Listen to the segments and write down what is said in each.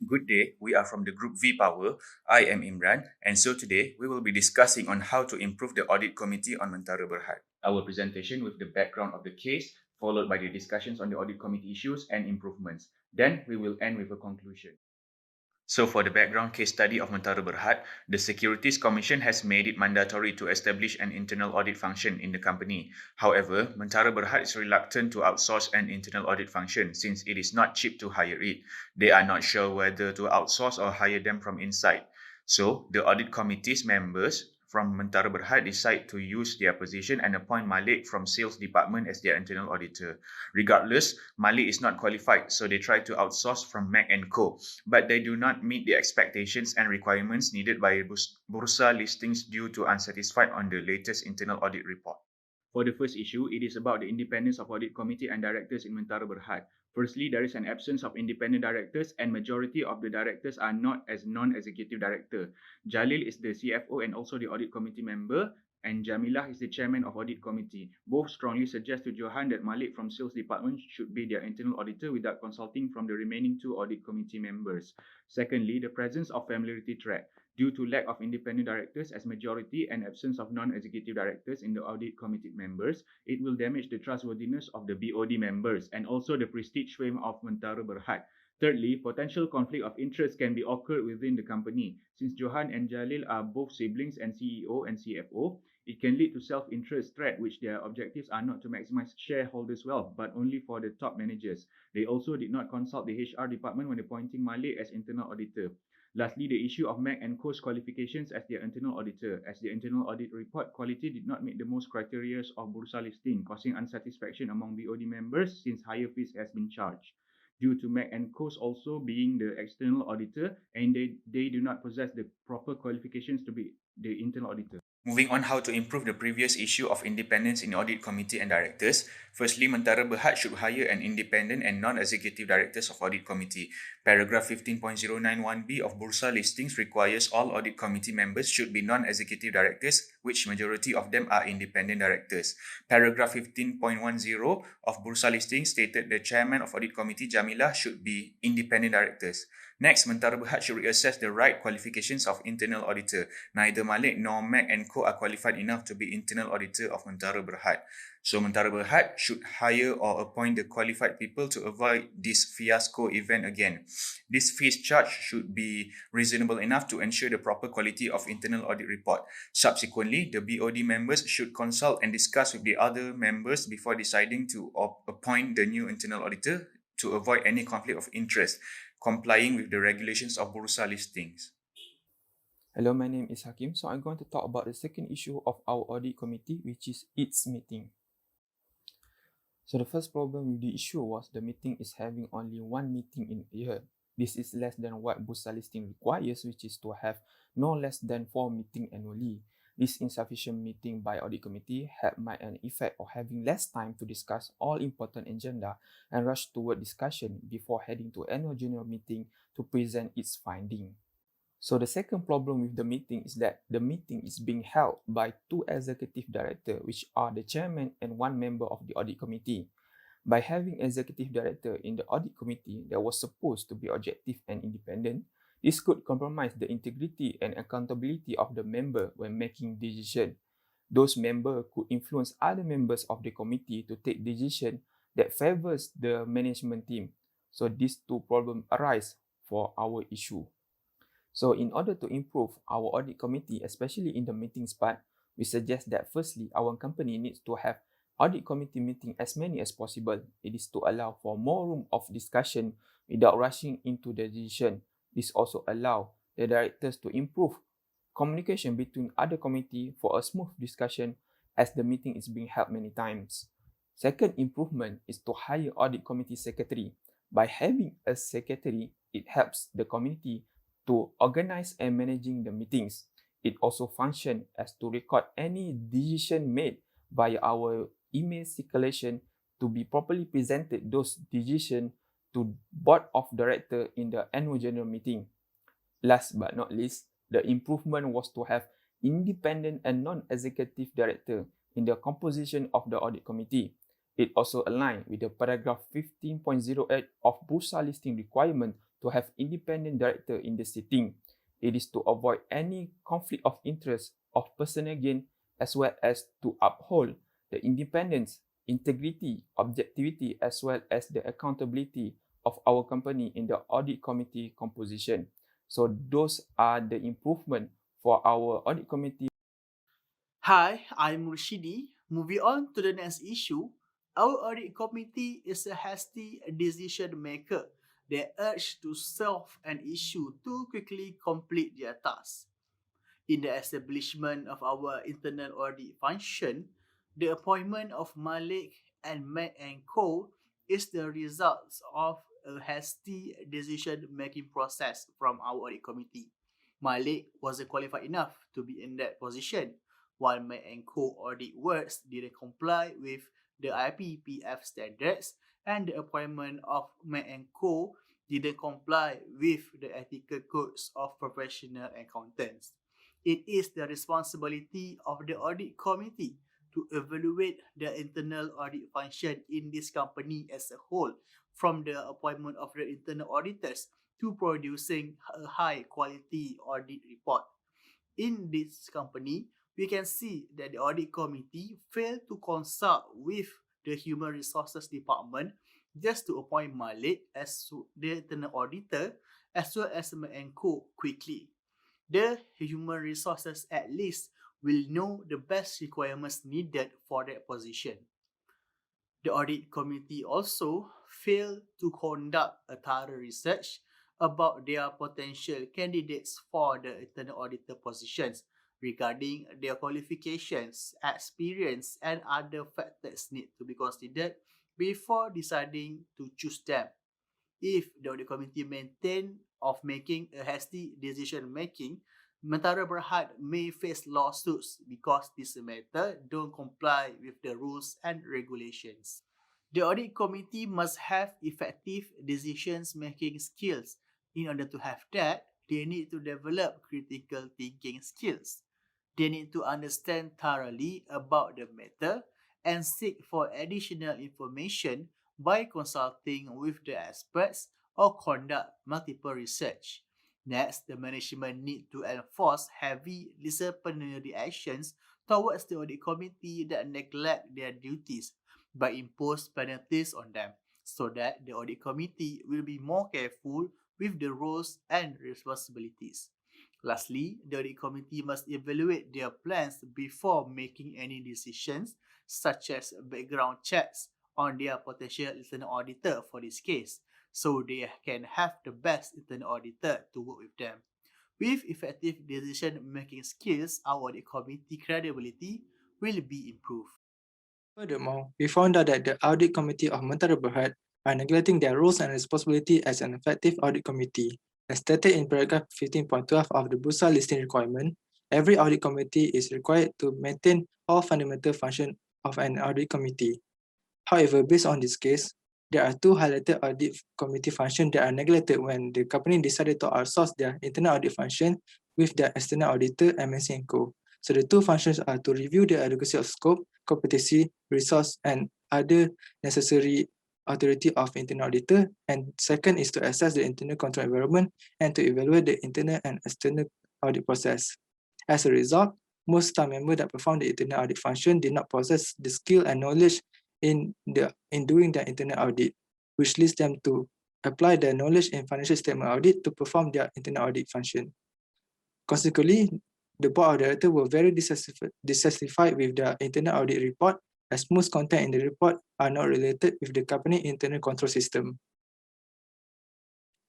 Good day, we are from the Group V Power. I am Imran, and so today we will be discussing on how to improve the audit committee on Mentara Bhd. Our presentation with the background of the case, followed by the discussions on the audit committee issues and improvements. Then we will end with a conclusion. So for the background case study of Mentara Bhd, the Securities Commission has made it mandatory to establish an internal audit function in the company. However, Mentara Bhd is reluctant to outsource an internal audit function since it is not cheap to hire it. They are not sure whether to outsource or hire them from inside. So the audit committee's members from Mentara Bhd decide to use their position and appoint Malik from sales department as their internal auditor. Regardless, Malik is not qualified, so they try to outsource from Mac & Co, but they do not meet the expectations and requirements needed by Bursa listings due to unsatisfied on the latest internal audit report. For the first issue, it is about the independence of audit committee and directors in Mentara Bhd. Firstly, there is an absence of independent directors and majority of the directors are not as non-executive director. Jalil is the CFO and also the audit committee member, and Jamilah is the chairman of audit committee. Both strongly suggest to Johan that Malik from sales department should be their internal auditor without consulting from the remaining two audit committee members. Secondly, the presence of familiarity threat. Due to lack of independent directors as majority and absence of non-executive directors in the audit committee members, it will damage the trustworthiness of the BOD members and also the prestige fame of Mentara Bhd. Thirdly, potential conflict of interest can be occurred within the company. Since Johan and Jalil are both siblings and CEO and CFO, it can lead to self-interest threat which their objectives are not to maximize shareholders' wealth but only for the top managers. They also did not consult the HR department when appointing Malik as internal auditor. Lastly, the issue of Mac and Co.'s qualifications as their internal auditor, as the internal audit report quality did not meet the most criteria of Bursa listing, causing unsatisfaction among BOD members since higher fees has been charged. Due to Mac and Co.'s also being the external auditor and they do not possess the proper qualifications to be the internal auditor. Moving on how to improve the previous issue of independence in audit committee and directors. Firstly, Mentara Bhd should hire an independent and non-executive directors of audit committee. Paragraph 15.091b of Bursa listings requires all audit committee members should be non-executive directors, which majority of them are independent directors. Paragraph 15.10 of Bursa listings stated the chairman of audit committee, Jamilah, should be independent directors. Next, Mentara Bhd should reassess the right qualifications of internal auditor. Neither Malik nor Mac and Co are qualified enough to be internal auditor of Mentara Bhd. So Mentara Bhd should hire or appoint the qualified people to avoid this fiasco event again. This fees charge should be reasonable enough to ensure the proper quality of internal audit report. Subsequently, the BOD members should consult and discuss with the other members before deciding to appoint the new internal auditor to avoid any conflict of interest, complying with the regulations of Bursa listings. Hello, my name is Hakim. So I'm going to talk about the second issue of our audit committee, which is its meeting. So the first problem with the issue was the meeting is having only one meeting in a year. This is less than what Bursa listing requires, which is to have no less than 4 meetings annually. This insufficient meeting by audit committee had might an effect of having less time to discuss all important agenda and rush toward discussion before heading to annual general meeting to present its finding. So the second problem with the meeting is that the meeting is being held by 2 executive directors, which are the chairman and 1 member of the audit committee. By having executive director in the audit committee that was supposed to be objective and independent, this could compromise the integrity and accountability of the member when making decisions. Those members could influence other members of the committee to take decisions that favors the management team. So these two problems arise for our issue. So in order to improve our audit committee, especially in the meetings part, we suggest that firstly, our company needs to have audit committee meeting as many as possible. It is to allow for more room of discussion without rushing into the decision. This also allows the directors to improve communication between other committee for a smooth discussion as the meeting is being held many times. Second improvement is to hire audit committee secretary. By having a secretary, it helps the committee to organize and managing the meetings. It also functions as to record any decision made via our email circulation to be properly presented those decisions to board of director in the annual general meeting. Last but not least, the improvement was to have independent and non-executive director in the composition of the audit committee. It also aligned with the paragraph 15.08 of Bursa listing requirement to have independent director in the sitting. It is to avoid any conflict of interest of personal gain as well as to uphold the independence, integrity, objectivity, as well as the accountability of our company in the audit committee composition. So those are the improvement for our audit committee. Hi, I'm Rushidi. Moving on to the next issue, our audit committee is a hasty decision maker. They urge to solve an issue to quickly complete their task. In the establishment of our internal audit function, the appointment of Malik and Matt and Co. is the result of a hasty decision-making process from our audit committee. Malik wasn't qualified enough to be in that position, while Matt and Co. audit works didn't comply with the IPPF standards, and the appointment of Matt and Co. didn't comply with the ethical codes of professional accountants. It is the responsibility of the audit committee to evaluate the internal audit function in this company as a whole, from the appointment of the internal auditors to producing a high quality audit report. In this company, we can see that the audit committee failed to consult with the human resources department just to appoint Malik as the internal auditor as well as Menko quickly. The human resources at least will know the best requirements needed for that position. The audit committee also failed to conduct a thorough research about their potential candidates for the internal auditor positions regarding their qualifications, experience, and other factors need to be considered before deciding to choose them. If the audit committee maintain of making a hasty decision making, Mentara Bhd may face lawsuits because this matter don't comply with the rules and regulations. The audit committee must have effective decisions making skills. In order to have that, they need to develop critical thinking skills. They need to understand thoroughly about the matter and seek for additional information by consulting with the experts or conduct multiple research. Next, the management need to enforce heavy disciplinary actions towards the audit committee that neglect their duties by impose penalties on them so that the audit committee will be more careful with the roles and responsibilities. Lastly, the audit committee must evaluate their plans before making any decisions, such as background checks on their potential internal auditor for this case, so they can have the best internal auditor to work with them. With effective decision making skills, our audit committee credibility will be improved. Furthermore, we found out that the Audit Committee of Mentara Bhd are neglecting their roles and responsibility as an effective audit committee. As stated in paragraph 15.12 of the Bursa listing requirement, every audit committee is required to maintain all fundamental functions of an audit committee. However, based on this case, there are two highlighted audit committee functions that are neglected when the company decided to outsource their internal audit function with their external auditor, MNC & Co. So the two functions are to review the adequacy of scope, competency, resource, and other necessary authority of internal auditor. And second is to assess the internal control environment and to evaluate the internal and external audit process. As a result, most staff members that perform the internal audit function did not possess the skill and knowledge in doing their internal audit, which leads them to apply their knowledge in financial statement audit to perform their internal audit function. Consequently, the board of directors were very dissatisfied with the internal audit report, as most content in the report are not related with the company internal control system.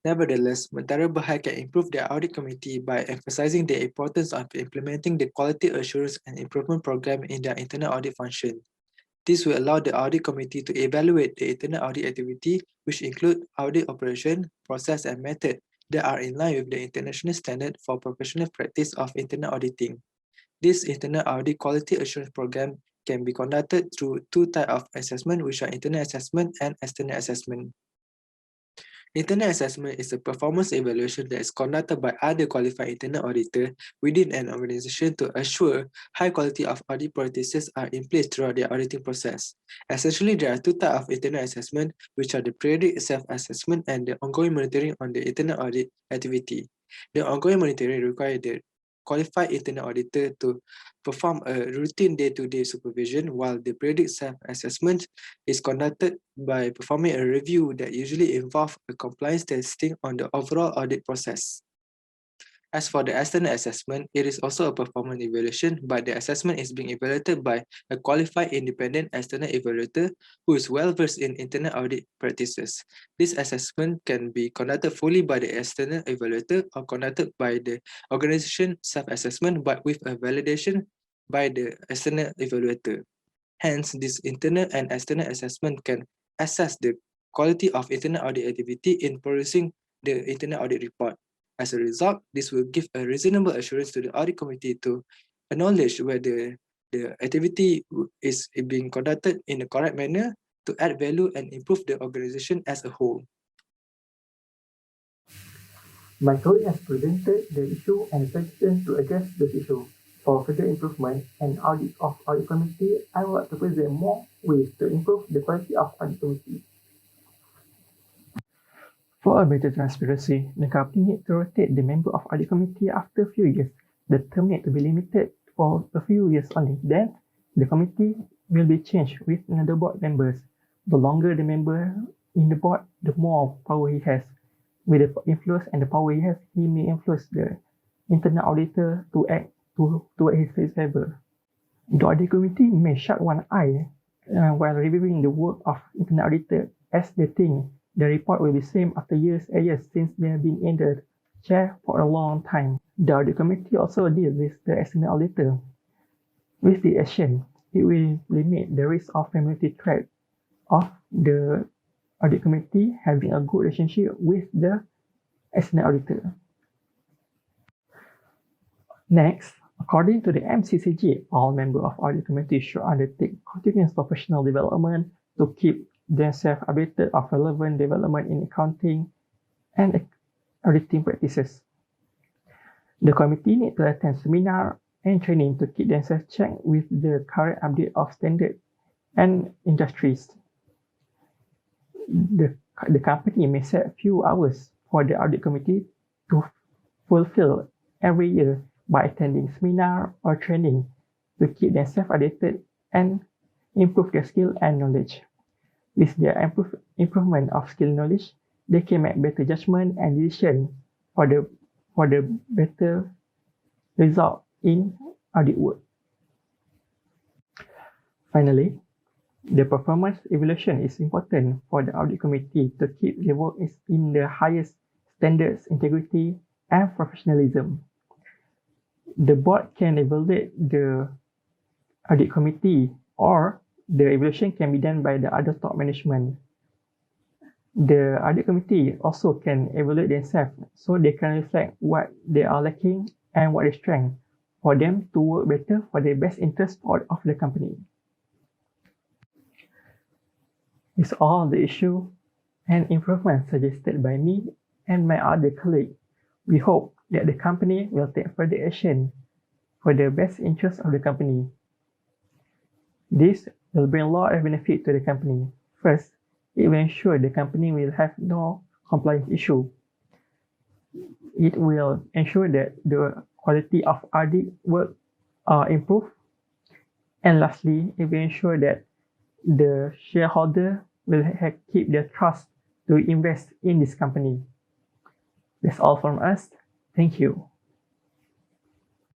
Nevertheless, Mentara Bhd can improve their audit committee by emphasizing the importance of implementing the quality assurance and improvement program in their internal audit function. This will allow the audit committee to evaluate the internal audit activity, which include audit operation, process, and method that are in line with the international standard for professional practice of internal auditing. This internal audit quality assurance program can be conducted through two types of assessment, which are internal assessment and external assessment. Internal assessment is a performance evaluation that is conducted by other qualified internal auditor within an organization to assure high quality of audit practices are in place throughout the auditing process. Essentially, there are two types of internal assessment, which are the periodic self-assessment and the ongoing monitoring on the internal audit activity. The ongoing monitoring requires the qualified internal auditor to perform a routine day-to-day supervision, while the periodic self-assessment is conducted by performing a review that usually involves a compliance testing on the overall audit process. As for the external assessment, it is also a performance evaluation, but the assessment is being evaluated by a qualified independent external evaluator who is well-versed in internal audit practices. This assessment can be conducted fully by the external evaluator or conducted by the organization self-assessment, but with a validation by the external evaluator. Hence, this internal and external assessment can assess the quality of internal audit activity in producing the internal audit report. As a result, this will give a reasonable assurance to the audit committee to acknowledge whether the activity is being conducted in the correct manner to add value and improve the organization as a whole. My colleague has presented the issue and suggestions to address this issue. For further improvement and audit of audit committee, I would like to present more ways to improve the quality of audit committee. For a better transparency, the company needs to rotate the member of audit committee after a few years. The term needs to be limited for a few years only. Then, the committee will be changed with another board members. The longer the member in the board, the more power he has. With the influence and the power he has, he may influence the internal auditor to act toward his favor. The audit committee may shut one eye while reviewing the work of internal auditor, as they think the report will be same after years and years since they have been in the chair for a long time. The audit committee also deals with the external auditor. With the action, it will limit the risk of familiarity threat of the audit committee having a good relationship with the external auditor. Next, according to the MCCG, all members of audit committee should undertake continuous professional development to keep themselves updated of relevant development in accounting and auditing practices. The committee needs to attend seminar and training to keep themselves checked with the current update of standards and industries. The company may set a few hours for the audit committee to fulfill every year by attending seminar or training to keep themselves updated and improve their skill and knowledge. With their improvement of skill and knowledge, they can make better judgment and decision for the better result in audit work. Finally, the performance evaluation is important for the audit committee to keep their work in the highest standards, integrity, and professionalism. The board can evaluate the audit committee, or the evaluation can be done by the other top management. The audit committee also can evaluate themselves so they can reflect what they are lacking and what is strength for them to work better for the best interest of the company. It's all the issue and improvements suggested by me and my other colleague. We hope that the company will take further action for the best interest of the company. This will bring a lot of benefit to the company. First, it will ensure the company will have no compliance issue. It will ensure that the quality of audit work are improved. And lastly, it will ensure that the shareholder will keep their trust to invest in this company. That's all from us. Thank you.